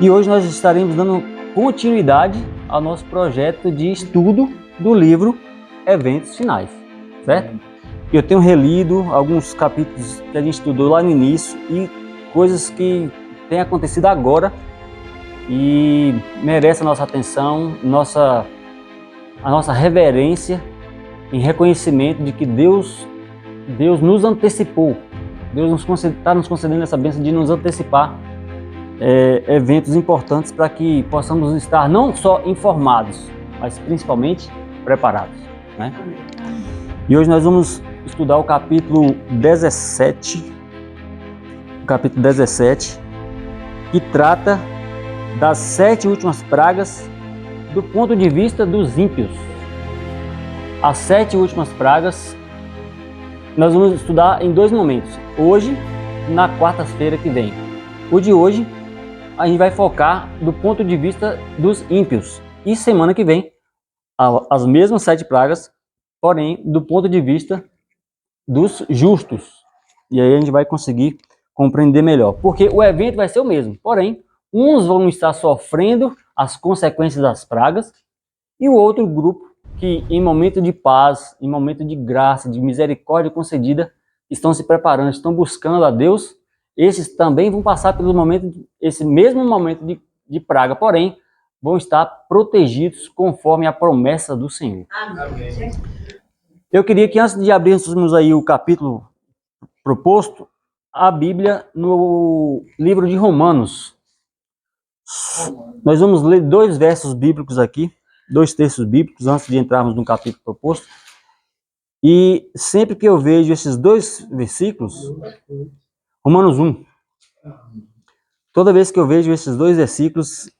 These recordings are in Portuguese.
E hoje nós estaremos dando continuidade ao nosso projeto de estudo do livro Eventos Finais, certo? Eu tenho relido alguns capítulos que a gente estudou lá no início e coisas que têm acontecido agora e merece a nossa atenção, a nossa reverência em reconhecimento de que Deus nos antecipou. Deus está nos concedendo essa bênção de nos antecipar eventos importantes para que possamos estar não só informados, mas principalmente preparados, né? E hoje nós vamos estudar o capítulo 17, que trata das 7 últimas pragas do ponto de vista dos ímpios. As 7 últimas pragas nós vamos estudar em 2 momentos, hoje e na quarta-feira que vem. O de hoje a gente vai focar do ponto de vista dos ímpios e semana que vem as mesmas 7 pragas, porém do ponto de vista dos justos. E aí a gente vai conseguir compreender melhor, porque o evento vai ser o mesmo, porém uns vão estar sofrendo as consequências das pragas e o outro grupo que em momento de paz, em momento de graça, de misericórdia concedida, estão se preparando, estão buscando a Deus, esses também vão passar pelo esse mesmo momento de praga, porém vão estar protegidos conforme a promessa do Senhor. Amém. Eu queria que antes de abrirmos aí o capítulo proposto, a Bíblia no livro de Romanos. Nós vamos ler 2 versos bíblicos aqui, 2 textos bíblicos, antes de entrarmos no capítulo proposto. E sempre que eu vejo esses 2 versículos, Romanos 1, toda vez que eu vejo esses 2 versículos,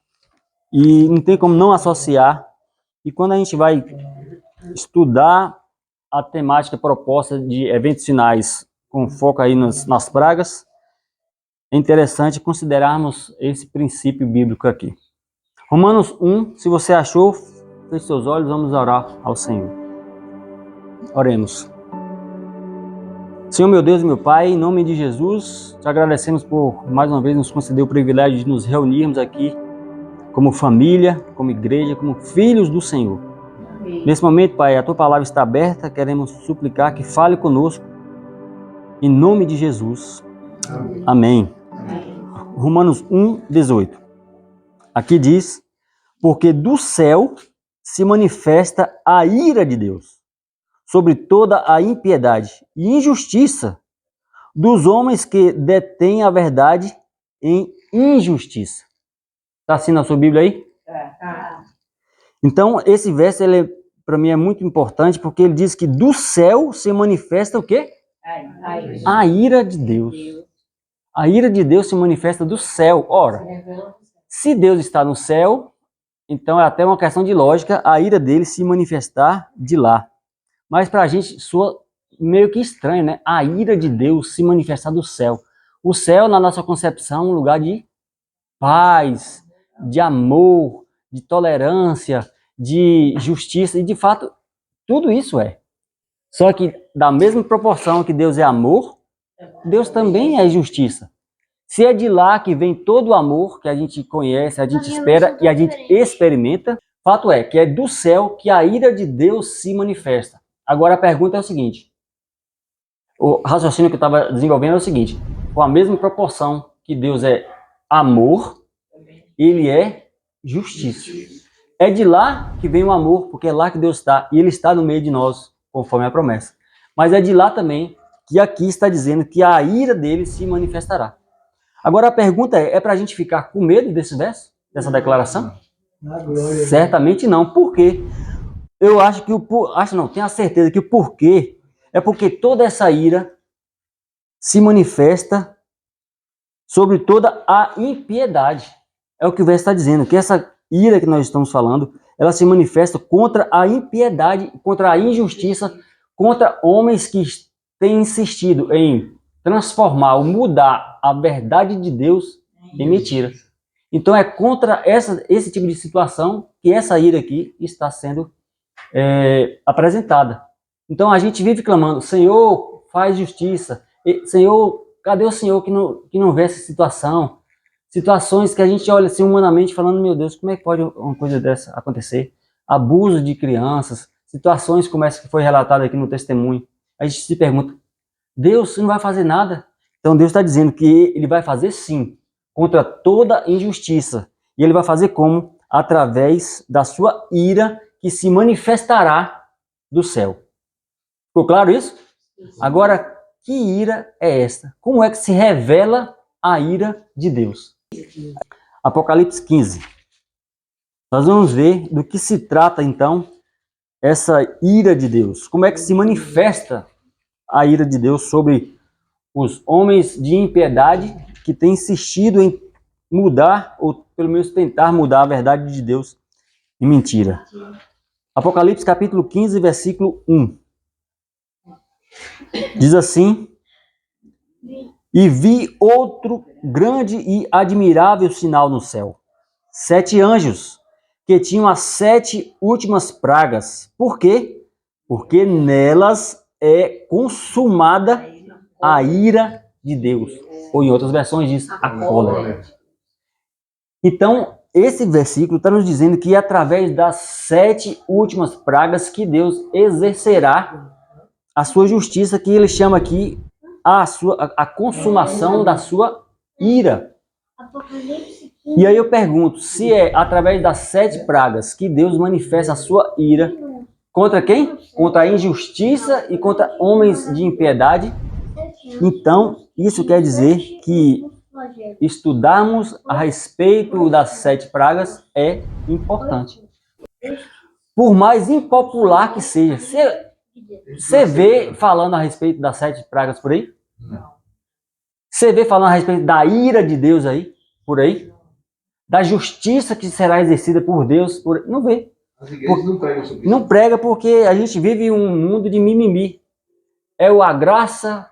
e não tem como não associar, e quando a gente vai estudar a temática proposta de eventos finais, com foco aí nas pragas, é interessante considerarmos esse princípio bíblico aqui. Romanos 1, se você achou, feche seus olhos, vamos orar ao Senhor. Oremos. Senhor, meu Deus e meu Pai, em nome de Jesus, te agradecemos por mais uma vez nos conceder o privilégio de nos reunirmos aqui como família, como igreja, como filhos do Senhor. Amém. Nesse momento, Pai, a Tua palavra está aberta, queremos suplicar que fale conosco, em nome de Jesus. Amém. Amém. Amém. Romanos 1, 18. Aqui diz, porque do céu se manifesta a ira de Deus sobre toda a impiedade e injustiça dos homens que detêm a verdade em injustiça. Está assim na sua Bíblia aí? Tá. Então, esse verso, para mim, é muito importante, porque ele diz que do céu se manifesta o quê? A ira de Deus. A ira de Deus se manifesta do céu. Ora, se Deus está no céu, então é até uma questão de lógica a ira dele se manifestar de lá. Mas para a gente soa meio que estranho, né? A ira de Deus se manifestar do céu. O céu, na nossa concepção, é um lugar de paz, de amor, de tolerância, de justiça. E, de fato, tudo isso é. Só que, da mesma proporção que Deus é amor, Deus também é justiça. Se é de lá que vem todo o amor que a gente conhece, a gente espera e a gente experimenta, fato é que é do céu que a ira de Deus se manifesta. Agora a pergunta é o seguinte, o raciocínio que eu estava desenvolvendo é o seguinte, com a mesma proporção que Deus é amor, ele é justiça. É de lá que vem o amor, porque é lá que Deus está, e ele está no meio de nós, conforme a promessa. Mas é de lá também que aqui está dizendo que a ira dele se manifestará. Agora a pergunta é para a gente ficar com medo desse verso, dessa declaração? Certamente não. Por quê? Eu acho que tenho a certeza que o porquê é porque toda essa ira se manifesta sobre toda a impiedade. É o que o verso está dizendo, que essa ira que nós estamos falando, ela se manifesta contra a impiedade, contra a injustiça, contra homens que têm insistido em transformar ou mudar a verdade de Deus em mentira. Então é contra esse tipo de situação que essa ira aqui está sendo apresentada. Então a gente vive clamando, Senhor, faz justiça. Senhor, cadê o Senhor que não vê essa situação? Situações que a gente olha assim humanamente falando, meu Deus, como é que pode uma coisa dessa acontecer? Abuso de crianças, situações como essa que foi relatada aqui no testemunho. A gente se pergunta, Deus não vai fazer nada? Então Deus está dizendo que Ele vai fazer sim, contra toda injustiça. E Ele vai fazer como? Através da sua ira que se manifestará do céu. Ficou claro isso? Agora, que ira é esta? Como é que se revela a ira de Deus? Apocalipse 15. Nós vamos ver do que se trata, então, essa ira de Deus. Como é que se manifesta a ira de Deus sobre os homens de impiedade que têm insistido em mudar, ou pelo menos tentar mudar a verdade de Deus em mentira. Apocalipse capítulo 15, versículo 1. Diz assim: E vi outro grande e admirável sinal no céu. 7 anjos, que tinham as 7 últimas pragas. Por quê? Porque nelas é consumada a ira de Deus. Ou em outras versões diz a cólera. Então, esse versículo está nos dizendo que é através das 7 últimas pragas que Deus exercerá a sua justiça, que ele chama aqui a consumação da sua ira. E aí eu pergunto, se é através das 7 pragas que Deus manifesta a sua ira, contra quem? Contra a injustiça e contra homens de impiedade. Então, isso quer dizer que estudarmos a respeito das 7 pragas é importante. Por mais impopular que seja. Você vê falando a respeito das 7 pragas por aí? Você vê falando a respeito da ira de Deus aí? Por aí? Da justiça que será exercida por Deus? Por... Não vê. As igrejas não pregam sobre isso. Não prega porque a gente vive um mundo de mimimi. É a graça,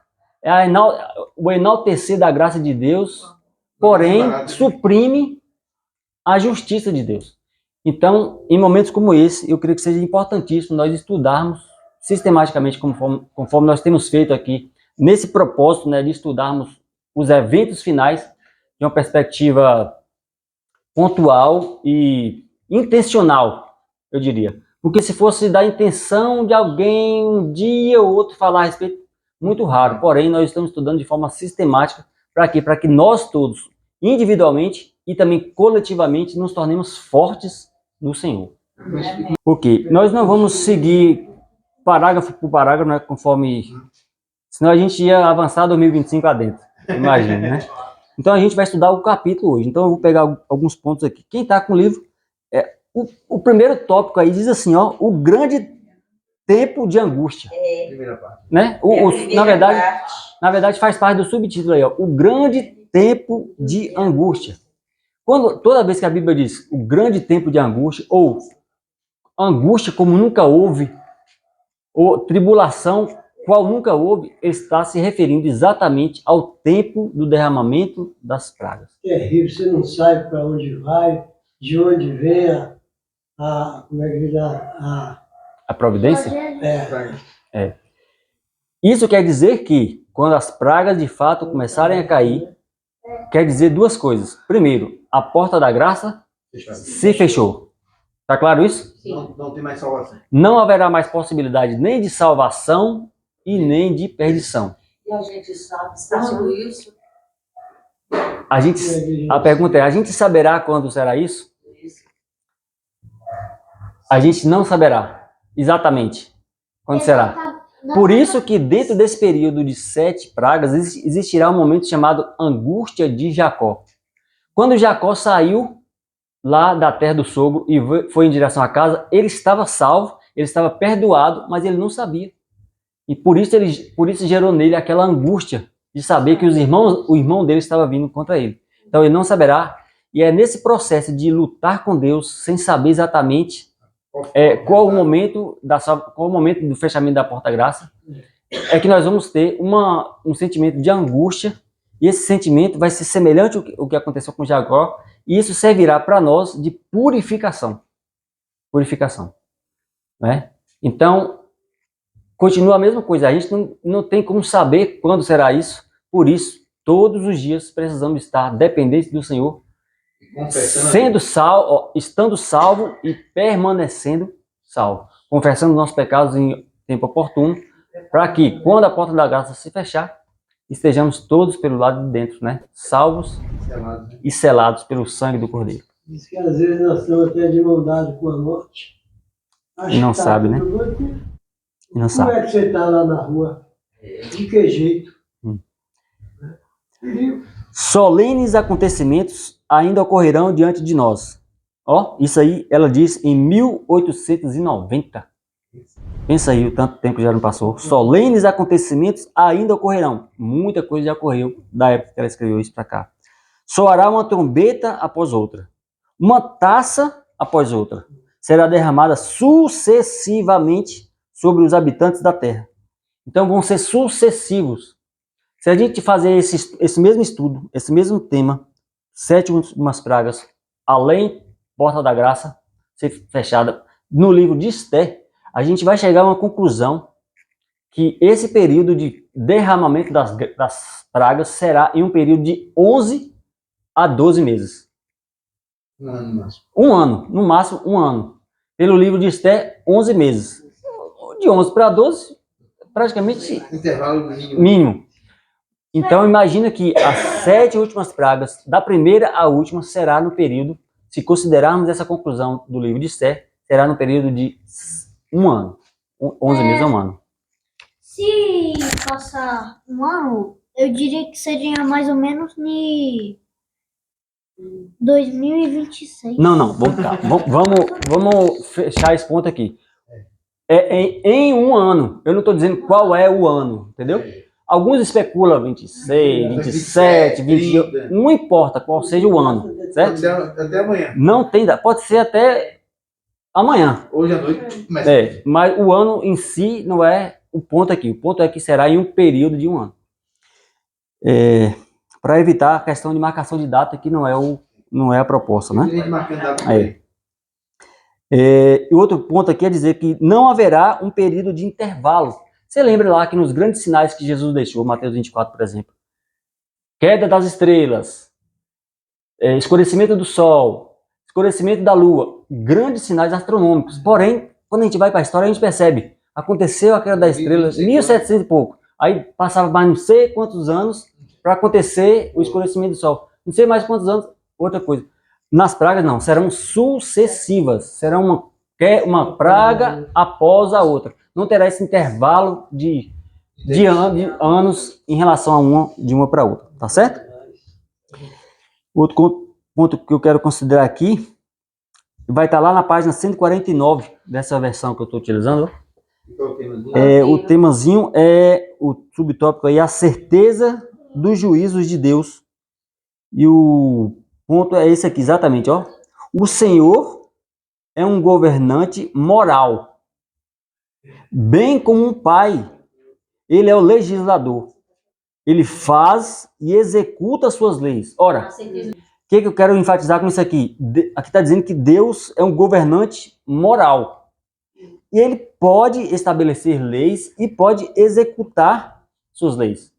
o enaltecer da graça de Deus, porém suprime a justiça de Deus. Então, em momentos como esse, eu creio que seja importantíssimo nós estudarmos sistematicamente, conforme nós temos feito aqui, nesse propósito, né, de estudarmos os eventos finais de uma perspectiva pontual e intencional, eu diria. Porque se fosse da intenção de alguém um dia ou outro falar a respeito, muito raro. Porém, nós estamos estudando de forma sistemática. Para quê? Para que nós todos, individualmente e também coletivamente, nos tornemos fortes no Senhor. Ok, nós não vamos seguir parágrafo por parágrafo, né, conforme... Senão a gente ia avançar 2025 adentro, imagina, né? Então a gente vai estudar o capítulo hoje. Então eu vou pegar alguns pontos aqui. Quem está com o livro, o primeiro tópico aí diz assim, ó, o grande tempo de angústia. Primeira parte. Né? Na verdade faz parte do subtítulo aí, ó, o grande tempo de angústia. Toda vez que a Bíblia diz o grande tempo de angústia, ou angústia como nunca houve, ou tribulação qual nunca houve, está se referindo exatamente ao tempo do derramamento das pragas. Terrível, você não sabe para onde vai, de onde vem como é que diz, A providência? É. Isso quer dizer que, quando as pragas de fato começarem a cair, quer dizer duas coisas. Primeiro, a porta da graça se fechou. Está claro isso? Não tem mais salvação. Não haverá mais possibilidade nem de salvação e nem de perdição. E a gente sabe quando isso? A pergunta é, a gente saberá quando será isso? A gente não saberá exatamente quando será. Por isso que dentro desse período de 7 pragas existirá um momento chamado angústia de Jacó. Quando Jacó saiu lá da terra do sogro e foi em direção à casa, ele estava salvo, ele estava perdoado, mas ele não sabia. E por isso gerou nele aquela angústia de saber que o irmão dele estava vindo contra ele. Então ele não saberá. E é nesse processo de lutar com Deus, sem saber exatamente qual o momento do fechamento da porta-graça, é que nós vamos ter um sentimento de angústia, e esse sentimento vai ser semelhante ao que aconteceu com Jacó, e isso servirá para nós de purificação. Purificação. Né? Então, continua a mesma coisa, a gente não tem como saber quando será isso, por isso todos os dias precisamos estar dependentes do Senhor, Confessando estando salvo e permanecendo salvo, confessando nossos pecados em tempo oportuno, para que, quando a porta da graça se fechar, estejamos todos pelo lado de dentro, né? Salvos selado. e selados pelo sangue do Cordeiro. Diz que às vezes nós estamos até de mão dada com a morte. E não sabe, né? tudo bem. E não Como sabe. é que você está lá na rua? De que jeito? Perigo. Solenes acontecimentos ainda ocorrerão diante de nós. Ó, isso aí ela diz em 1890. Pensa aí, o tanto tempo já não passou. Solenes acontecimentos ainda ocorrerão. Muita coisa já ocorreu da época que ela escreveu isso para cá. Soará uma trombeta após outra. Uma taça após outra. Será derramada sucessivamente sobre os habitantes da terra. Então vão ser sucessivos. Se a gente fazer esse mesmo estudo, esse mesmo tema, 7 últimas pragas, além porta da graça ser fechada, no livro de Esther, a gente vai chegar a uma conclusão que esse período de derramamento das pragas será em um período de 11 a 12 meses. Um ano máximo. Um ano, no máximo um ano. Pelo livro de Esther, 11 meses. De 11 para 12, praticamente Intervalo mínimo. mínimo. Então imagina que as 7 últimas pragas, da primeira à última, será no período, se considerarmos essa conclusão do livro de Esther, será no período de um ano. 11 meses a um ano. Se passar um ano, eu diria que seria mais ou menos em 2026. Não, vamos fechar esse ponto aqui. Em um ano, eu não estou dizendo qual é o ano, entendeu? Alguns especulam 26, 27, 28, não importa qual seja o ano, certo? Até amanhã. Não tem, pode ser até amanhã. Hoje à noite começa. Mas o ano em si não é o ponto aqui. O ponto é que será em um período de um ano. Para evitar a questão de marcação de data, que não é a proposta, né? Tem gente marcando data Aí. E outro ponto aqui é dizer que não haverá um período de intervalo. Você lembra lá que nos grandes sinais que Jesus deixou, Mateus 24, por exemplo, queda das estrelas, escurecimento do sol, escurecimento da lua, grandes sinais astronômicos. Porém, quando a gente vai para a história, a gente percebe, aconteceu a queda das estrelas, 1700 e pouco. Aí passava mais não sei quantos anos para acontecer o escurecimento do sol. Não sei mais quantos anos, outra coisa. Nas pragas não, serão sucessivas, serão uma praga após a outra. Não terá esse intervalo de anos em relação de uma para outra, tá certo? Outro ponto que eu quero considerar aqui, vai estar lá na página 149 dessa versão que eu estou utilizando. O temazinho o subtópico aí, a certeza dos juízos de Deus. E o ponto é esse aqui, exatamente, ó. O Senhor é um governante moral. Bem como um pai, ele é o legislador. Ele faz e executa as suas leis. Ora, o que eu quero enfatizar com isso aqui? Aqui está dizendo que Deus é um governante moral. E ele pode estabelecer leis e pode executar suas leis.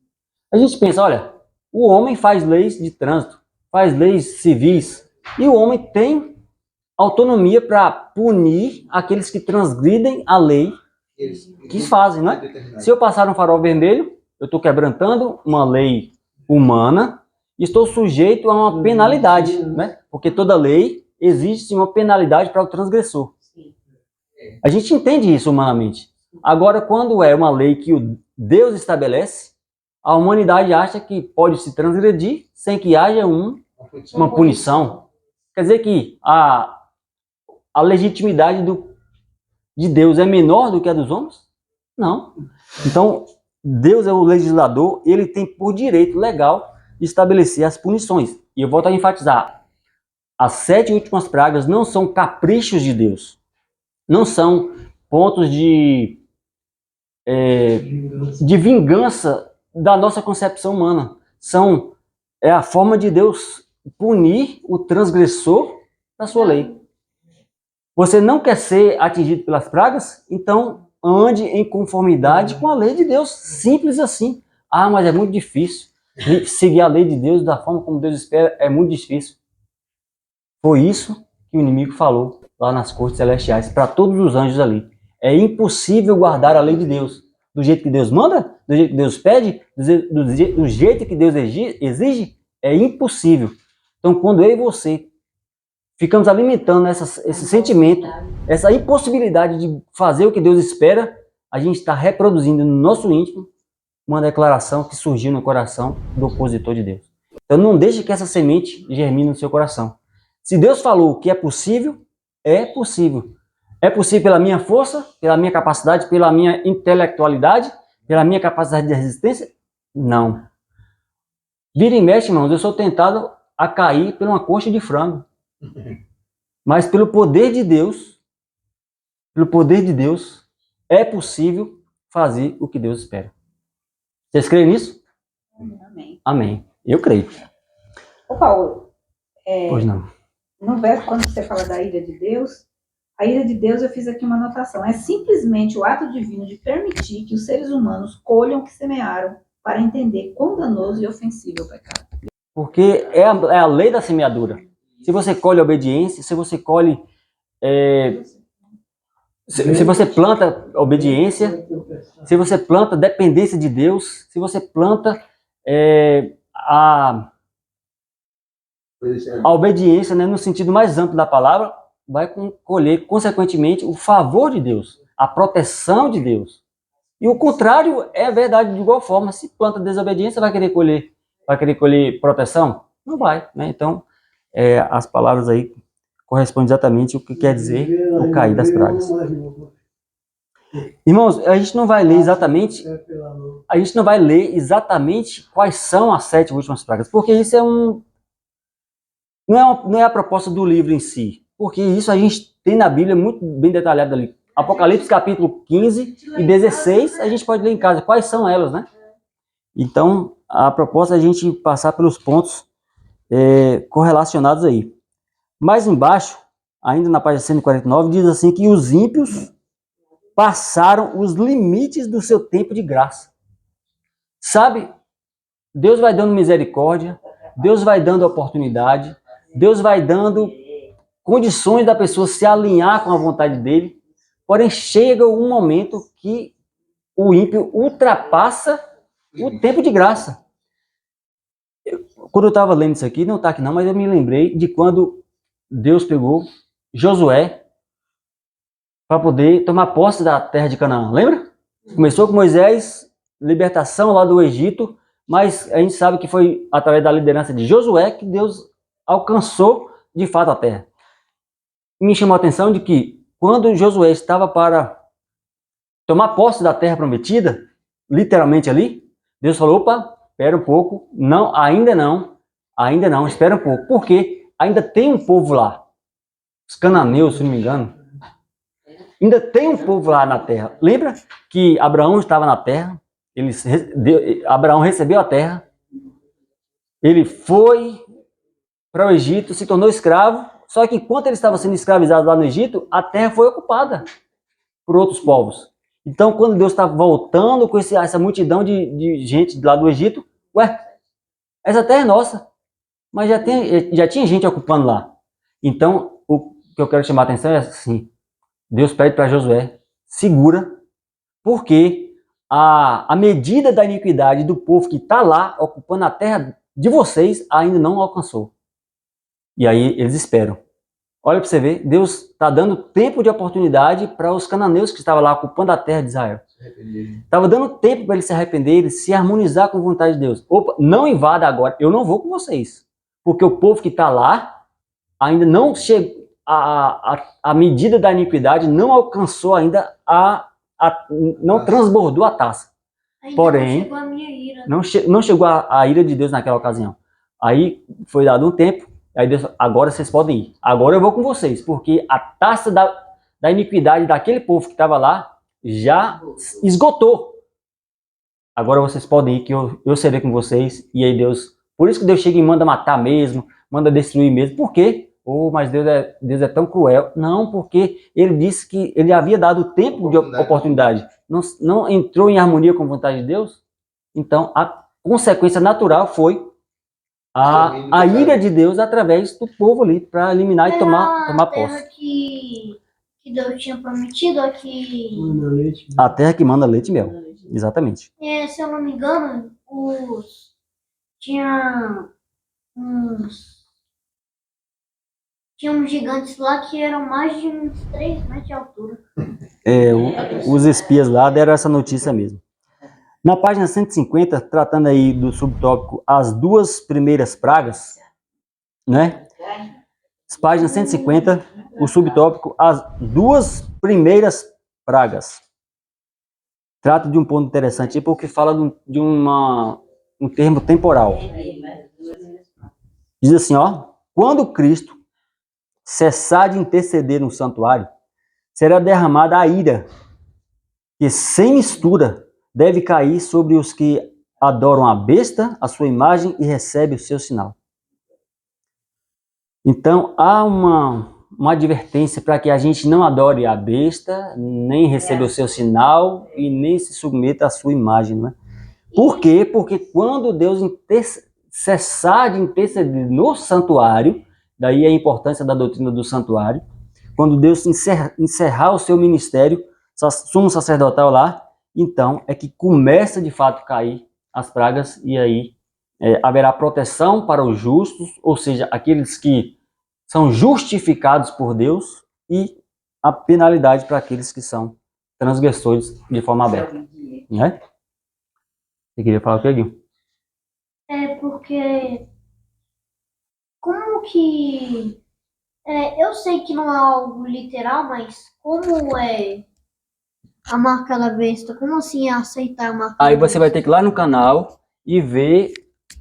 A gente pensa, olha, o homem faz leis de trânsito, faz leis civis, e o homem tem autonomia para punir aqueles que transgridem a lei que fazem, não é? Se eu passar um farol vermelho, eu estou quebrantando uma lei humana e estou sujeito a uma penalidade, né? Porque toda lei existe uma penalidade para o transgressor. A gente entende isso humanamente. Agora, quando é uma lei que o Deus estabelece, a humanidade acha que pode se transgredir sem que haja uma punição. Quer dizer que a legitimidade de Deus é menor do que a dos homens? Não. Então, Deus é o legislador, ele tem por direito legal de estabelecer as punições. E eu volto a enfatizar, as 7 últimas pragas não são caprichos de Deus. Não são pontos de vingança da nossa concepção humana. É a forma de Deus punir o transgressor da sua lei. Você não quer ser atingido pelas pragas? Então ande em conformidade com a lei de Deus. Simples assim. Ah, mas é muito difícil. seguir a lei de Deus da forma como Deus espera é muito difícil. Foi isso que o inimigo falou lá nas cortes celestiais para todos os anjos ali. É impossível guardar a lei de Deus do jeito que Deus manda, do jeito que Deus pede, do jeito que Deus exige. É impossível. Então, quando eu e você ficamos alimentando esse sentimento, essa impossibilidade de fazer o que Deus espera, a gente está reproduzindo no nosso íntimo uma declaração que surgiu no coração do opositor de Deus. Então não deixe que essa semente germine no seu coração. Se Deus falou que é possível, é possível. É possível pela minha força, pela minha capacidade, pela minha intelectualidade, pela minha capacidade de resistência? Não. Vira e mexe, irmãos, eu sou tentado a cair por uma coxa de frango. Mas pelo poder de Deus, é possível fazer o que Deus espera. Vocês creem nisso? Amém. Amém. Eu creio. Ô Paulo, Pois não. no verso, quando você fala da ira de Deus, a ira de Deus, eu fiz aqui uma anotação, é simplesmente o ato divino de permitir que os seres humanos colham o que semearam para entender quão danoso e ofensivo é o pecado. Porque é a lei da semeadura. Se você colhe obediência, se você colhe... se você planta obediência, se você planta dependência de Deus, se você planta a obediência, né, no sentido mais amplo da palavra, vai colher, consequentemente, o favor de Deus, a proteção de Deus. E o contrário é verdade de igual forma. Se planta desobediência, vai querer colher proteção? Não vai, né? Então, as palavras aí correspondem exatamente ao que quer dizer o cair das pragas. Irmãos, a gente não vai ler exatamente quais são as 7 últimas pragas, porque isso não é a proposta do livro em si, porque isso a gente tem na Bíblia muito bem detalhado ali. Apocalipse capítulo 15 e 16, a gente pode ler em casa quais são elas, né? Então, a proposta é a gente passar pelos pontos correlacionados aí. Mais embaixo, ainda na página 149, diz assim que os ímpios passaram os limites do seu tempo de graça. Sabe, Deus vai dando misericórdia, Deus vai dando oportunidade, Deus vai dando condições da pessoa se alinhar com a vontade dele, porém chega um momento que o ímpio ultrapassa o tempo de graça. Quando eu estava lendo isso aqui, não está aqui não, mas eu me lembrei de quando Deus pegou Josué para poder tomar posse da terra de Canaã. Lembra? Começou com Moisés, libertação lá do Egito, mas a gente sabe que foi através da liderança de Josué que Deus alcançou de fato a terra. Me chamou a atenção de que quando Josué estava para tomar posse da terra prometida, literalmente ali, Deus falou, opa, espera um pouco, não, ainda não, espera um pouco, porque ainda tem um povo lá, os cananeus, se não me engano, ainda tem um povo lá na terra. Lembra que Abraão estava na terra, Abraão recebeu a terra, ele foi para o Egito, se tornou escravo, só que enquanto ele estava sendo escravizado lá no Egito, a terra foi ocupada por outros povos. Então, quando Deus está voltando com essa multidão de gente lá do Egito, essa terra é nossa, mas já tinha gente ocupando lá. Então, o que eu quero chamar a atenção é assim, Deus pede para Josué, segura, porque a medida da iniquidade do povo que está lá, ocupando a terra de vocês, ainda não alcançou. E aí eles esperam. Olha para você ver, Deus está dando tempo de oportunidade para os cananeus que estavam lá ocupando a terra de Israel. Estava dando tempo para eles se arrependerem, se harmonizar com a vontade de Deus. Opa, não invada agora, eu não vou com vocês. Porque o povo que está lá ainda não chegou, a medida da iniquidade não alcançou ainda, não transbordou a taça. Porém, não chegou a minha ira. Não chegou a ira de Deus naquela ocasião. Aí foi dado um tempo, aí Deus, agora vocês podem ir. Agora eu vou com vocês, porque a taça da iniquidade daquele povo que estava lá já esgotou. Agora vocês podem ir, que eu serei com vocês. E aí Deus, por isso que Deus chega e manda matar mesmo, manda destruir mesmo. Por quê? Mas Deus é tão cruel. Não, porque ele disse que ele havia dado tempo de oportunidade. Não entrou em harmonia com a vontade de Deus. Então, consequência natural foi a ira de Deus através do povo ali, para eliminar e tomar a terra posse. que Deus tinha prometido aqui. Manda leite. A terra que manda leite e mel. Exatamente. Se eu não me engano, tinha uns gigantes lá que eram mais de uns 3 metros de altura. Os espias lá deram essa notícia mesmo. Na página 150, tratando aí do subtópico as 2 primeiras pragas, né? Página 150, o subtópico as 2 primeiras pragas. Trata de um ponto interessante, porque fala de um termo temporal. Diz assim, ó, quando Cristo cessar de interceder no santuário, será derramada a ira, que sem mistura deve cair sobre os que adoram a besta, a sua imagem e recebem o seu sinal. Então, há uma advertência para que a gente não adore a besta, nem receba o seu sinal e nem se submeta à sua imagem, não é? Por quê? Porque quando Deus cessar de interceder no santuário, daí a importância da doutrina do santuário, quando Deus encerrar o seu ministério, sumo sacerdotal lá, então é que começa de fato a cair as pragas e aí haverá proteção para os justos, ou seja, aqueles que são justificados por Deus, e a penalidade para aqueles que são transgressores de forma aberta. Né? Você queria falar o que, Guilherme? Porque como que... eu sei que não é algo literal, mas como é a marca da besta? Como assim aceitar a marca da Aí besta? você vai ter que ir lá no canal e ver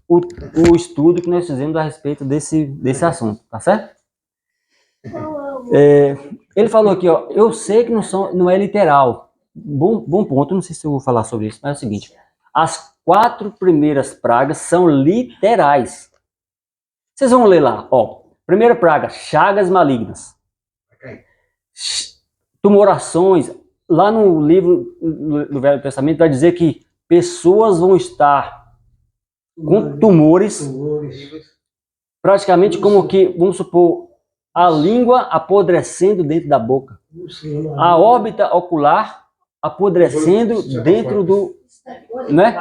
o estudo que nós fizemos a respeito desse assunto, tá certo? Ele falou aqui, ó, eu sei que não é literal. Bom ponto, não sei se eu vou falar sobre isso, mas é o seguinte, as 4 primeiras pragas são literais. Vocês vão ler lá, ó, primeira praga, chagas malignas, tumorações. Lá no livro do Velho Testamento vai dizer que pessoas vão estar com tumores, praticamente como que, vamos supor, a língua apodrecendo dentro da boca, a órbita ocular apodrecendo dentro do... Né?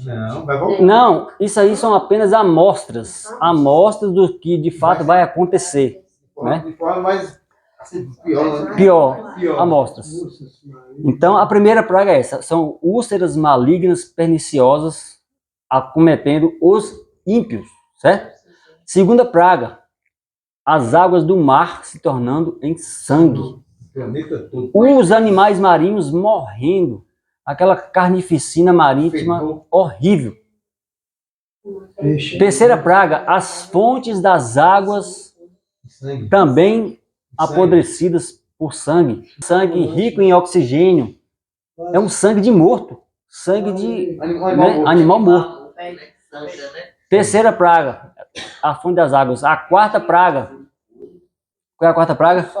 Não, vai voltar. Não, isso aí são apenas amostras do que de fato vai acontecer. Né? De forma mais assim, pior, né? Pior, amostras. Então, a primeira praga é essa, são úlceras malignas perniciosas acometendo os ímpios, certo? Segunda praga, as águas do mar se tornando em sangue. O planeta todo. Os animais marinhos morrendo, aquela carnificina marítima horrível. Terceira praga, as fontes das águas Sangue. também apodrecidas por sangue. Sangue rico em oxigênio. É um sangue de morto. Sangue de animal morto. Terceira praga, a fonte das águas. A quarta praga. Qual é a quarta praga?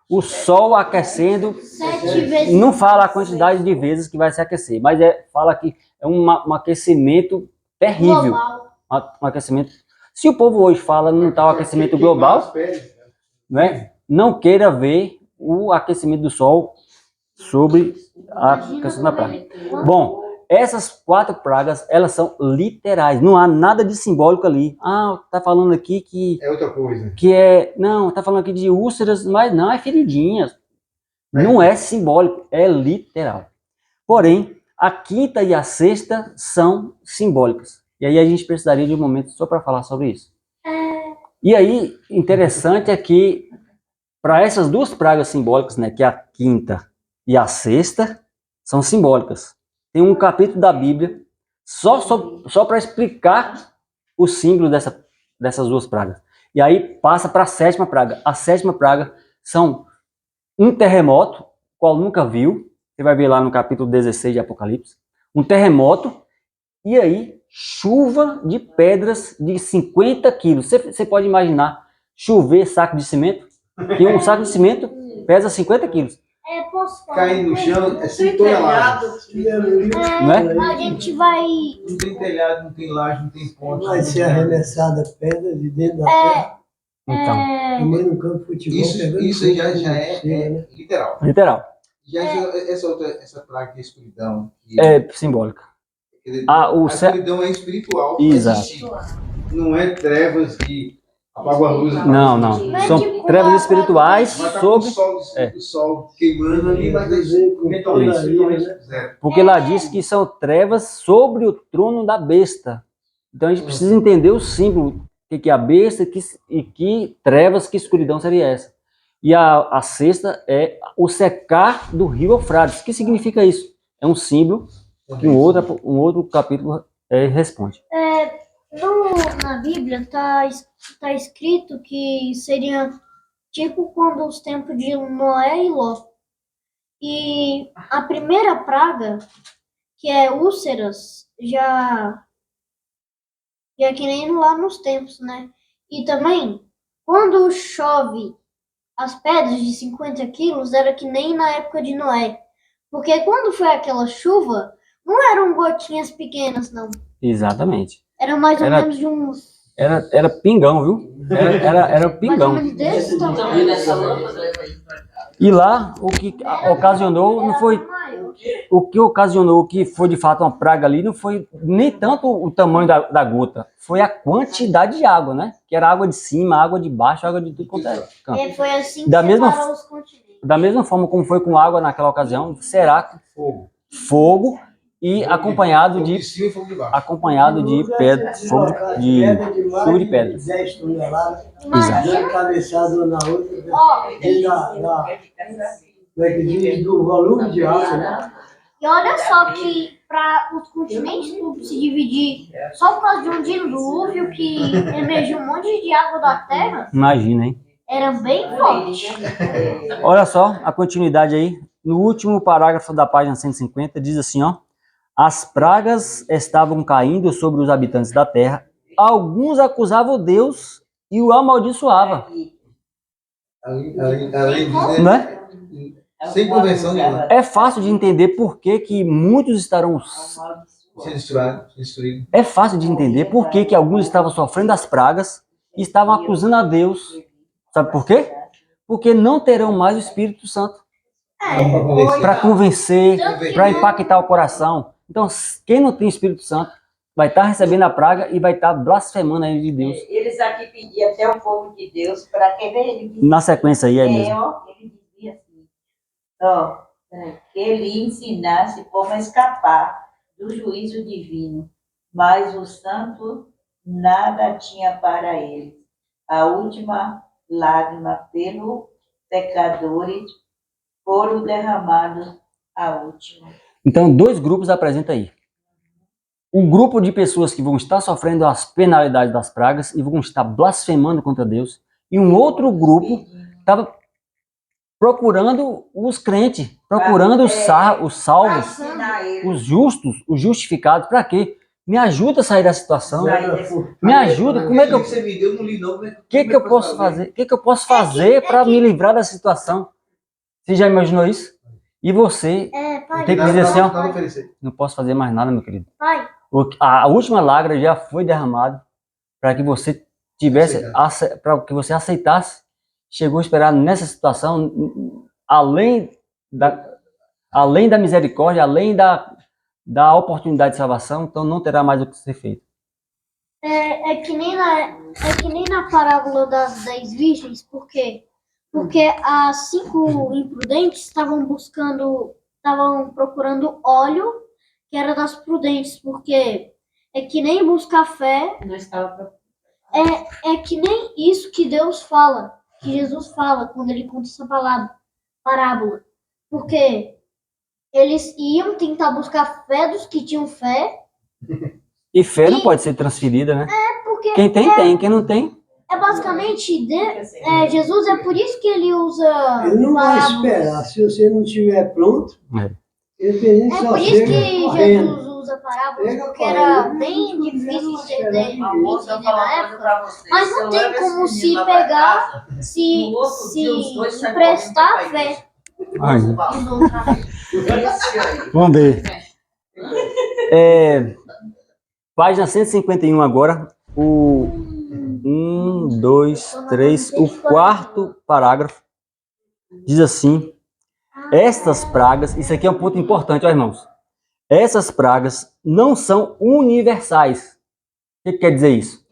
O sol aquecendo. 7 vezes. Não fala a quantidade de vezes que vai se aquecer, mas fala que é um aquecimento terrível. Global. Um aquecimento. Se o povo hoje fala não está o aquecimento global, né? Não queira ver o aquecimento do sol sobre a questão da praga. Bom, essas 4 pragas, elas são literais, não há nada de simbólico ali. Ah, tá falando aqui que... É outra coisa. Não, tá falando aqui de úlceras, mas não, é feridinhas. Não é simbólico, é literal. Porém, a quinta e a sexta são simbólicas. E aí a gente precisaria de um momento só para falar sobre isso. E aí, interessante é que para essas 2 pragas simbólicas, né, que é a quinta e a sexta, são simbólicas. Tem um capítulo da Bíblia só para explicar o símbolo dessas 2 pragas. E aí passa para a 7ª praga. A 7ª praga são um terremoto, qual nunca viu. Você vai ver lá no capítulo 16 de Apocalipse. Um terremoto e aí chuva de pedras de 50 quilos. Você pode imaginar chover saco de cimento? E um saco de cimento pesa 50 quilos. Posso falar? Cair no chão é 5 toneladas. Né? A gente vai. Não tem telhado, não tem laje, não tem ponte. Vai ser arremessada pedra de dentro da terra. Então, Também no campo de futebol. Isso aí já é literal. literal. Já essa praga de escuridão. É simbólica. Quer dizer, Ah, o a céu. escuridão é espiritual. Exato. Existe. Não é trevas que apagam a luz. Não, não. Não é São tipo trevas uma espirituais Vai estar sobre. o sol queimando ali, vai Dizer estar com eventualmente toda zero. Porque lá diz que são trevas sobre o trono da besta. Então a gente precisa entender o símbolo, o que é a besta e que trevas, que escuridão seria essa. E a sexta é o secar do rio Eufrates. O que significa isso? É um símbolo que um outro capítulo responde. Na Bíblia tá escrito que seria tipo quando os tempos de Noé e Ló. E a primeira praga, que é úlceras, já é que nem lá nos tempos, né? E também, quando chove as pedras de 50 quilos, era que nem na época de Noé. Porque quando foi aquela chuva, não eram gotinhas pequenas, não. Exatamente. Era mais ou Era- menos de uns... Era pingão, viu? Era Mais ou pingão. menos desse tamanho. E lá, o que ocasionou não foi. O que ocasionou que foi de fato uma praga ali não foi nem tanto o tamanho da gota, foi a quantidade de água, né? Que era água de cima, água de baixo, água de tudo quanto é canto. Foi assim que Da mesma- separou os continentes. Da mesma forma como foi com água naquela ocasião, será fogo e acompanhado de cima e fogo de baixo. pedra, fogo de chuva de pedras. 10 toneladas, Imagina, atravessado na outra. ó, Como é que diz? Do volume de água, né? e olha só que para os continentes tudo se dividir só por causa de um dilúvio que emergiu um monte de água da terra, Imagina, hein? era bem forte. Olha só a continuidade aí. No último parágrafo da página 150 diz assim, ó: as pragas estavam caindo sobre os habitantes da terra. Alguns acusavam Deus e o amaldiçoavam. Além de Né? sem convenção nenhuma. É fácil de entender por que que muitos estarão... Ser destruído. É fácil de entender por que que alguns estavam sofrendo as pragas e estavam acusando a Deus. Sabe por quê? Porque não terão mais o Espírito Santo para convencer, para impactar o coração. Então, quem não tem Espírito Santo vai estar recebendo a praga e vai estar blasfemando a de Deus. Eles aqui pediam até o povo de Deus para quem vê ele dizia, Na sequência aí é mesmo. ó, ele dizia assim, ó, que ele ensinasse como escapar do juízo divino, mas o santo nada tinha para ele. A última lágrima pelo pecadores foram derramados a última. Então, dois grupos apresenta aí. Um grupo de pessoas que vão estar sofrendo as penalidades das pragas e vão estar blasfemando contra Deus. E um outro grupo estava procurando os crentes, procurando os salvos, Ensinar ele. os justos, os justificados. Para quê? Me ajuda a sair da situação. Me ajuda. Como é que eu... Você me deu, não li não. O que eu posso fazer? O que eu posso fazer para me livrar da situação? Você já imaginou isso? E você Pai, tem que dizer assim, ó, Nada oferecer. não posso fazer mais nada, meu querido. pai, A última lágrima já foi derramada para que você tivesse, para que você aceitasse. Chegou a esperar nessa situação, além da misericórdia, além da oportunidade de salvação, então não terá mais o que ser feito. é que nem na parábola das 10 virgens, por quê? Porque as 5 imprudentes estavam procurando óleo, que era das prudentes, porque é que nem buscar fé, Não estava é que nem isso que Deus fala, que Jesus fala quando ele conta essa parábola. Porque eles iam tentar buscar fé dos que tinham fé, E fé não pode ser transferida, né? porque Quem tem, quem não tem. é basicamente Jesus, é por isso que ele usa Ele não vai parábolas. esperar. Se você não estiver pronto, É. ele tem É só por isso chega que correndo. Jesus usa parábolas, Chega porque correndo. era bem difícil entender de entender na época. Mas não tem como se pegar, se emprestar fé. Ai, Esse aí. vamos ver. Página 151 agora. O 1, 2, 3, o quarto parágrafo. Diz assim: estas pragas, isso aqui é um ponto importante, ó, irmãos. Essas pragas não são universais. O que quer dizer isso?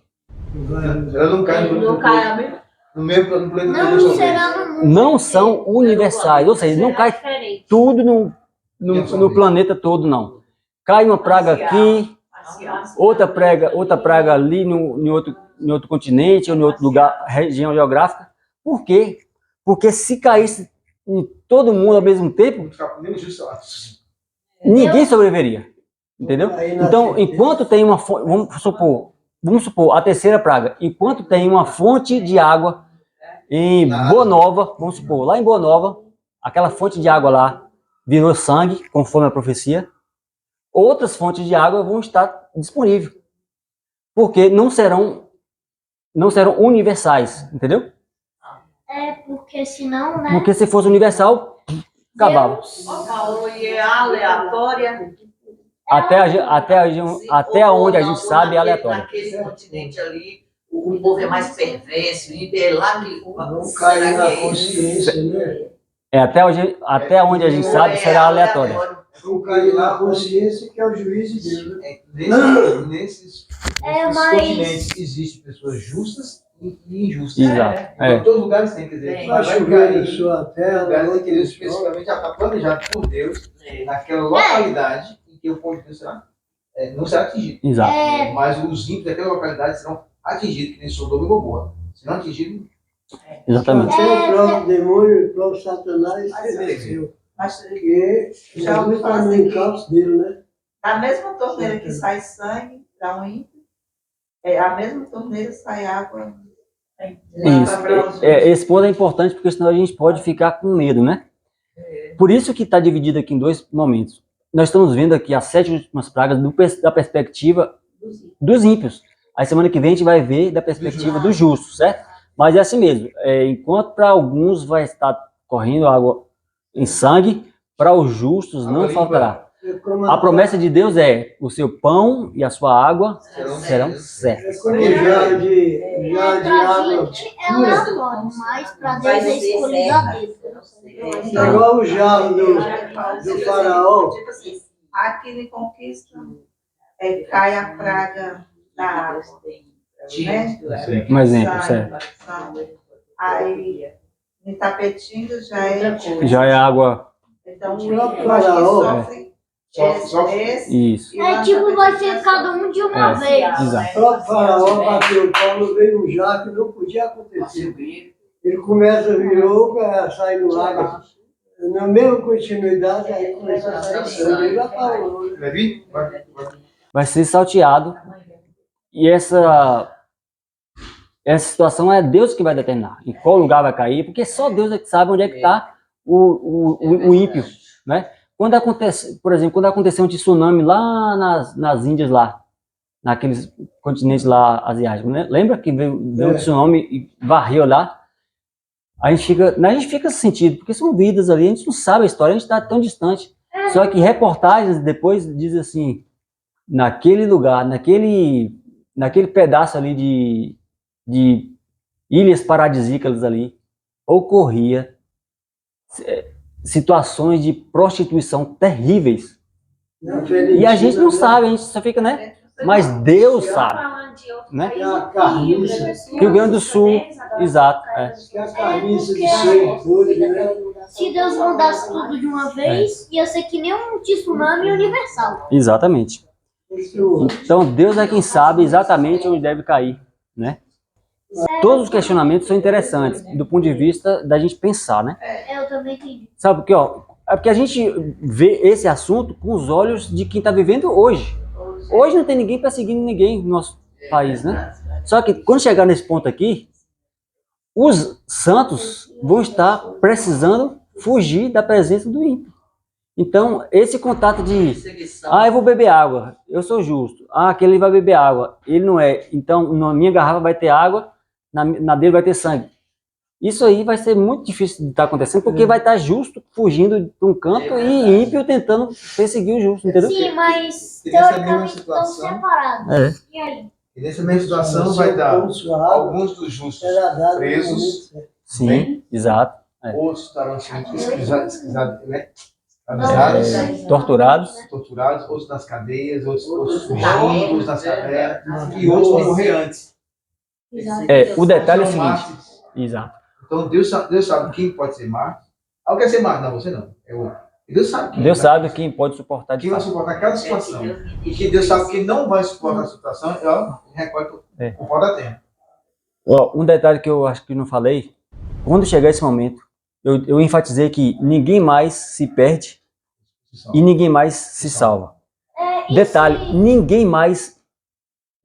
Ela não cai Não cai no mesmo planeta. Não será no mundo. Não são universais, ou seja, não cai Diferente. tudo no planeta todo, não. Cai uma praga aqui, outra praga ali em outro continente ou em outro lugar, região geográfica. Por quê? Porque se caísse em todo mundo ao mesmo tempo, ninguém sobreviveria. Entendeu? Então, enquanto tem uma fonte, vamos supor, a terceira praga, enquanto tem uma fonte de água em Boa Nova, vamos supor, lá em Boa Nova, aquela fonte de água lá virou sangue, conforme a profecia, outras fontes de água vão estar disponíveis, porque não serão universais, entendeu? Porque senão, né? Porque se fosse universal, acabava. Deus- Ó, Paulo, e é aleatória. Até onde a gente sabe é aleatório. Naquele continente ali, o povo é mais perverso, e é lá que. Não cai na consciência, né? Até onde a gente sabe será aleatório. Não cai na consciência que é o juiz de Deus, né? Nesses mas- continentes existem pessoas justas e injustas. Exato. Em todos os lugares tem, quer dizer, Tem. Vai chover na sua terra, lugares em que Deus não especificamente já está planejado por Deus É. naquela localidade em que o povo de Deus não será atingido. Exato. Mas os ímpios daquela localidade serão atingidos, que nem Sodoma e Gomorra. Se não atingidos, Exatamente. o próprio demônio, o próprio Satanás venceu. Mas Porque Já ouvi Jesus falar está no assim que- encalço dele, né? da mesma torneira que sai sangue para um ímpio, a mesma torneira sai água. Isso. Esse ponto é importante porque senão a gente pode ficar com medo, né? Por isso que está dividido aqui em dois momentos. Nós estamos vendo aqui as 7 últimas pragas da perspectiva dos ímpios. Aí semana que vem a gente vai ver da perspectiva dos justos, certo? Mas é assim mesmo. Enquanto para alguns vai estar correndo água em sangue, para os justos não faltará. A promessa de Deus é: o seu pão e a sua água serão certos. É como já de Pra água. gente é aleatório, mas pra Deus é escolhido a dedo. É igual o jarro do faraó. Tipo assim, aqui ele conquista, cai a praga da água. Né? Um exemplo, certo? Aí, em Tapetinga já é. Já é água. Então, O eu próprio acho que faraó, sofre esse. Isso. E lá Tipo, na vai ser cada um de uma vez. Exato. o próprio faraó bateu o pau no meio de um jato, não podia acontecer. Ele começa, virou, sai no água. Na mesma continuidade, aí começou a sair sangue. Ele já falou, né? vai vir? Vai ser salteado. E essa situação é Deus que vai determinar em qual lugar vai cair, porque só Deus é que sabe onde é que está o ímpio, né? Quando acontece, por exemplo, quando aconteceu um tsunami lá nas Índias, lá, naqueles continentes lá asiáticos, né? Lembra que veio um tsunami e varreu lá? A gente fica sentido, porque são vidas ali, a gente não sabe a história, a gente está tão distante. Só que reportagens depois dizem assim: naquele lugar, naquele pedaço ali de ilhas paradisíacas ali, ocorria situações de prostituição terríveis. E a gente não sabe, a gente só fica, né? Mas Deus sabe, né? Que a carniça, Rio Grande do Sul, exato. que a carniça de sangue podre, né? Se Deus mandasse tudo de uma vez, ia ser que nem um tsunami universal. Exatamente. Isso, Então Deus é quem sabe exatamente onde deve cair, né? Todos os questionamentos são interessantes do ponto de vista da gente pensar, né? Eu também entendi. Sabe porque, ó, é porque a gente vê esse assunto com os olhos de quem está vivendo hoje. Hoje não tem ninguém perseguindo ninguém no nosso país, né? Só que quando chegar nesse ponto aqui, os santos vão estar precisando fugir da presença do ímpio. Então, esse contato de, eu vou beber água, eu sou justo. Aquele vai beber água, ele não é. Então, na minha garrafa vai ter água, na dele vai ter sangue. isso aí vai ser muito difícil de estar acontecendo, porque vai estar justo fugindo de um canto e ímpio tentando perseguir o justo, entendeu? Sim, mas E nessa mesma teoricamente estão situação- separados. É. E aí? E nessa mesma situação vai dar alguns dos justos presos, Sim, exato. outros estarão sendo escravizados, né? Escravizados, Torturados. torturados, outros nas cadeias, outros fugindo, outros nas cavernas, e outros vão morrer antes. Exato. O detalhe é o São seguinte. mártires. Exato. Então Deus sabe quem pode ser mártir. Ah, eu quero ser mártir. Não, você não. É outro. E Deus sabe quem. Deus sabe quem pode suportar de Quem vai fato. suportar cada situação. E que Deus sabe que não vai suportar a situação, ó, recolhe o pó da terra. Ó, um detalhe que eu acho que não falei, quando chegar esse momento, eu enfatizei que ninguém mais se perde e ninguém mais se salva. É, e Detalhe, se- ninguém mais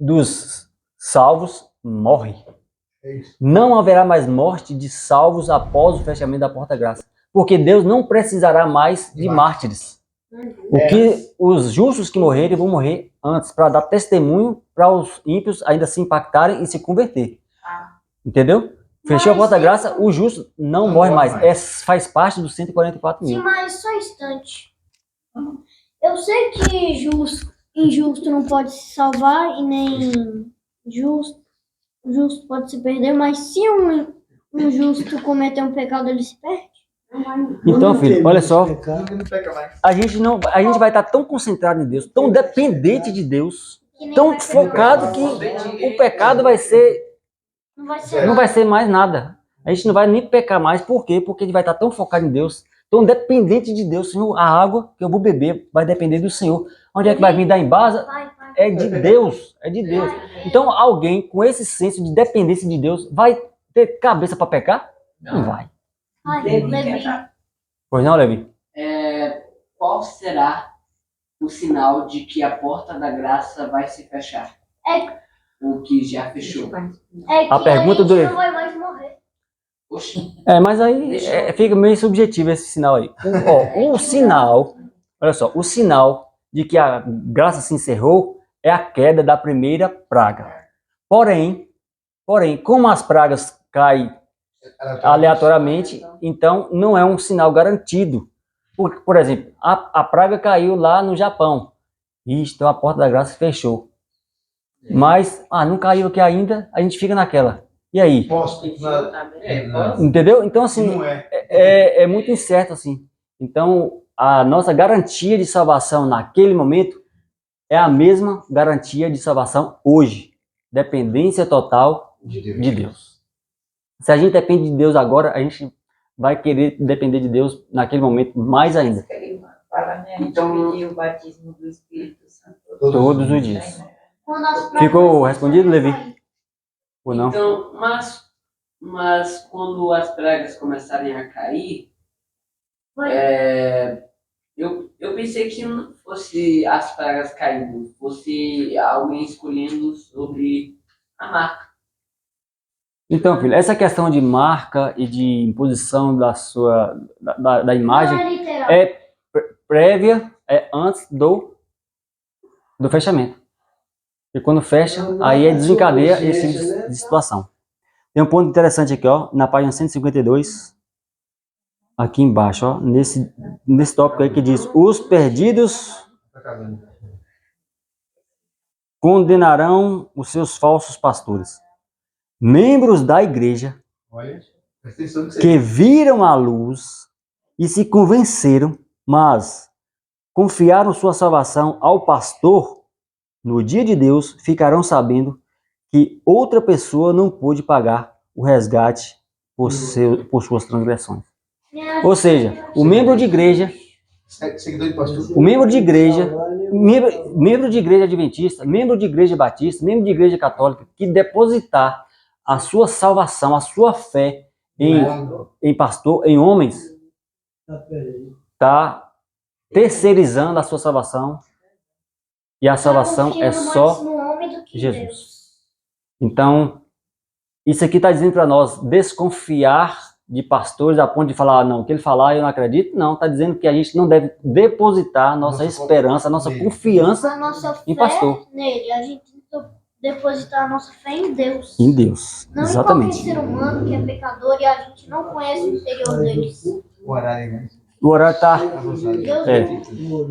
dos salvos morre. É isso. Não haverá mais morte de salvos após o fechamento da porta-graça. Porque Deus não precisará mais de mártires. O que os justos que morrerem vão morrer antes, para dar testemunho para os ímpios ainda se impactarem e se converter. Entendeu? Fechou a porta-graça, o justo não morre mais. Faz parte dos 144 Sim, mil. mas só um instante. Eu sei que injusto não pode se salvar e nem justo pode se perder, mas se um justo cometer um pecado, ele se perde? Então, filho, olha só, Ninguém não peca mais. a gente vai estar tão concentrado em Deus, tão dependente de Deus, Que nem tão vai ser- focado que o pecado vai ser, Não vai ser não vai ser mais nada. A gente não vai nem pecar mais. Por quê? Porque a gente vai estar tão focado em Deus, tão dependente de Deus. Senhor, a água que eu vou beber vai depender do Senhor. Onde é que vai vir da embasa? Vai. É de Deus, é de Deus. Então, alguém com esse senso de dependência de Deus vai ter cabeça para pecar? Não vai. Vai, Levi, Levi. Pois não, Levi? Qual será o sinal de que a porta da graça vai se fechar? O que já fechou? É que A pergunta gente do Levi. não vai mais morrer. Oxi, Mas aí fica meio subjetivo esse sinal aí. Ó, o sinal, olha só, o sinal de que a graça se encerrou é a queda da primeira praga. Porém, como as pragas caem aleatoriamente, então não é um sinal garantido. Por exemplo, a praga caiu lá no Japão. Então a porta da graça fechou. Mas, não caiu aqui ainda, a gente fica naquela. E aí? Posso. Entendeu? Então, assim, Não é. é muito incerto, assim. Então, a nossa garantia de salvação naquele momento é a mesma garantia de salvação hoje. Dependência total de Deus. Se a gente depende de Deus agora, a gente vai querer depender de Deus naquele momento mais ainda. Fala, né? A gente Então- pediu o batismo do Espírito Santo. Todos os dias. Quando as pragas Ficou respondido, começam a Levi? cair. Ou não? então, mas quando as pragas começarem a cair, eu pensei que não fosse as pragas caindo, fosse alguém escolhendo sobre a marca. Então, filho, essa questão de marca e de imposição da imagem Não é literal. é prévia, é antes do fechamento. E quando fecha, aí desencadeia esse tipo de situação. Tem um ponto interessante aqui, ó, na página 152, aqui embaixo, ó, nesse tópico aí que diz: os perdidos condenarão os seus falsos pastores. Membros da igreja Olha, presta atenção que você. que viram a luz e se convenceram, mas confiaram sua salvação ao pastor, no dia de Deus ficarão sabendo que outra pessoa não pôde pagar o resgate por suas transgressões. Ou seja, o membro de igreja, Seguidor de pastor. o membro de igreja, membro de igreja adventista, membro de igreja batista, membro de igreja católica, que depositar a sua salvação, a sua fé em pastor, em homens, está terceirizando a sua salvação, e a salvação é Confiando mais só no homem do que Jesus. Deus. Então, isso aqui está dizendo para nós desconfiar de pastores a ponto de falar, não, o que ele falar eu não acredito. Não, está dizendo que a gente não deve depositar nossa esperança, nossa confiança A nossa em fé pastor. nele, a gente depositar a nossa fé em Deus. Em Deus, Não exatamente. em qualquer ser humano que é pecador e a gente não conhece o interior deles. O horário, né? O horário tá. Deus É.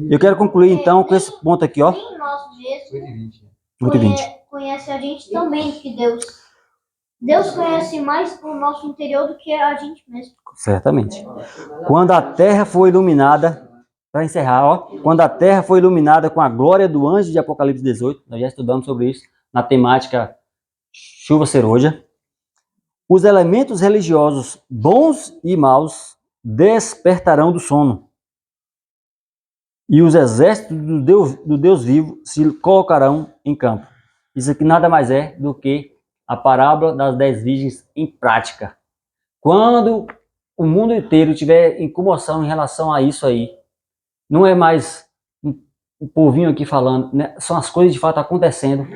Eu quero concluir então com esse ponto aqui, ó. nem nós mesmos 8h20. 8h20. conhece a gente também que Deus. Deus conhece mais o nosso interior do que a gente mesmo. Certamente. Quando a terra foi iluminada, para encerrar, ó, quando a terra foi iluminada com a glória do anjo de Apocalipse 18, nós já estudamos sobre isso na temática chuva serôdia, os elementos religiosos bons e maus despertarão do sono. E os exércitos do Deus vivo se colocarão em campo. Isso aqui nada mais é do que a parábola das 10 virgens em prática. Quando o mundo inteiro estiver em comoção em relação a isso aí, não é mais o povinho aqui falando, né? São as coisas de fato acontecendo.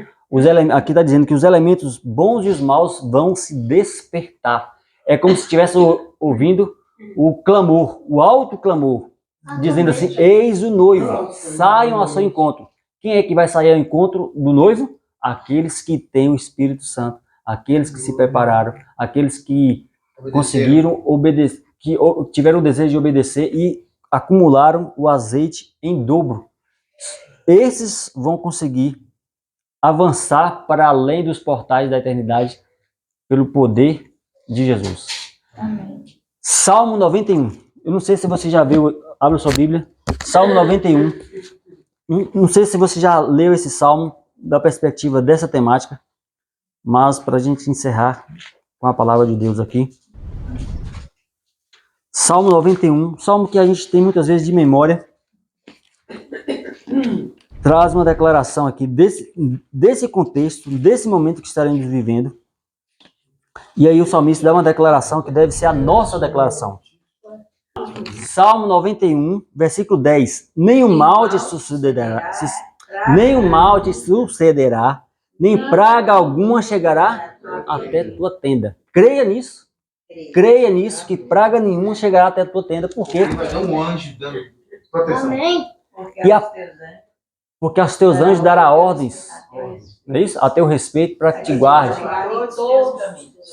Aqui está dizendo que os elementos bons e os maus vão se despertar. É como se estivesse ouvindo o clamor, o alto clamor, dizendo assim: eis o noivo, saiam ao seu encontro. Quem é que vai sair ao encontro do noivo? Aqueles que têm o Espírito Santo, aqueles que se prepararam, aqueles que conseguiram obedecer, que tiveram o desejo de obedecer e acumularam o azeite em dobro. Esses vão conseguir avançar para além dos portais da eternidade pelo poder de Jesus. Amém. Salmo 91. Eu não sei se você já viu, abre sua Bíblia. Salmo 91. Não sei se você já leu esse salmo da perspectiva dessa temática, mas para a gente encerrar com a palavra de Deus aqui. Salmo 91, salmo que a gente tem muitas vezes de memória, traz uma declaração aqui desse contexto, desse momento que estaremos vivendo. E aí o salmista dá uma declaração que deve ser a nossa declaração. Salmo 91, versículo 10. Nem o mal te sucederá, nem praga alguma chegará até tua tenda. Creia nisso. Creia nisso, que praga nenhuma chegará até a tua tenda. Por quê? Vai dar um anjo dando proteção. Amém. Porque aos teus anjos dará ordens, não é isso? A teu respeito, para que te guarde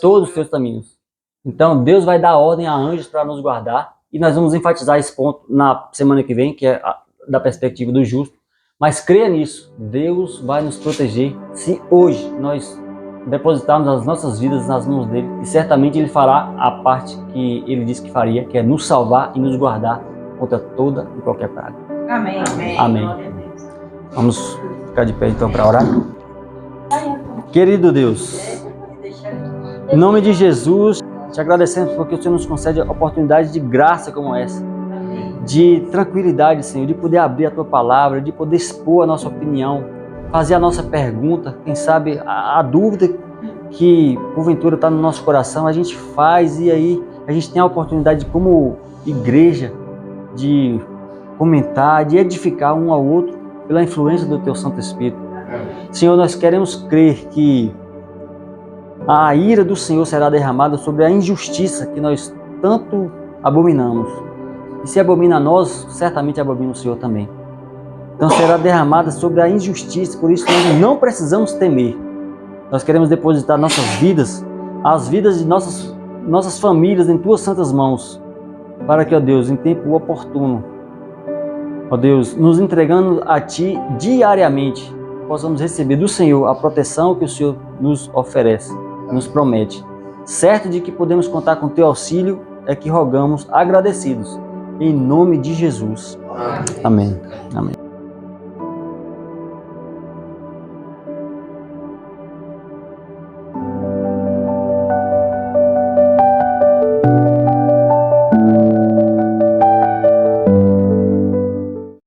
todos os teus caminhos. Então Deus vai dar ordem a anjos para nos guardar, e nós vamos enfatizar esse ponto na semana que vem, que é da perspectiva do justo. Mas creia nisso, Deus vai nos proteger se hoje nós depositarmos as nossas vidas nas mãos dele, e certamente ele fará a parte que ele disse que faria, que é nos salvar e nos guardar contra toda e qualquer praga. Amém. Amém. Vamos ficar de pé então para orar. Querido Deus, em nome de Jesus, te agradecemos porque o Senhor nos concede a oportunidade de graça como essa, de tranquilidade, Senhor, de poder abrir a tua palavra, de poder expor a nossa opinião, fazer a nossa pergunta, quem sabe a dúvida que porventura está no nosso coração, a gente faz, e aí a gente tem a oportunidade como igreja de comentar, de edificar um ao outro pela influência do teu Santo Espírito. Senhor, nós queremos crer que a ira do Senhor será derramada sobre a injustiça que nós tanto abominamos. E se abomina a nós, certamente abomina o Senhor também. Então será derramada sobre a injustiça, por isso nós não precisamos temer. Nós queremos depositar nossas vidas, as vidas de nossas famílias em tuas santas mãos, para que, ó Deus, em tempo oportuno, ó Deus, nos entregando a Ti diariamente, possamos receber do Senhor a proteção que o Senhor nos oferece, nos promete. Certo de que podemos contar com Teu auxílio, é que rogamos agradecidos. Em nome de Jesus. Amém. Amém.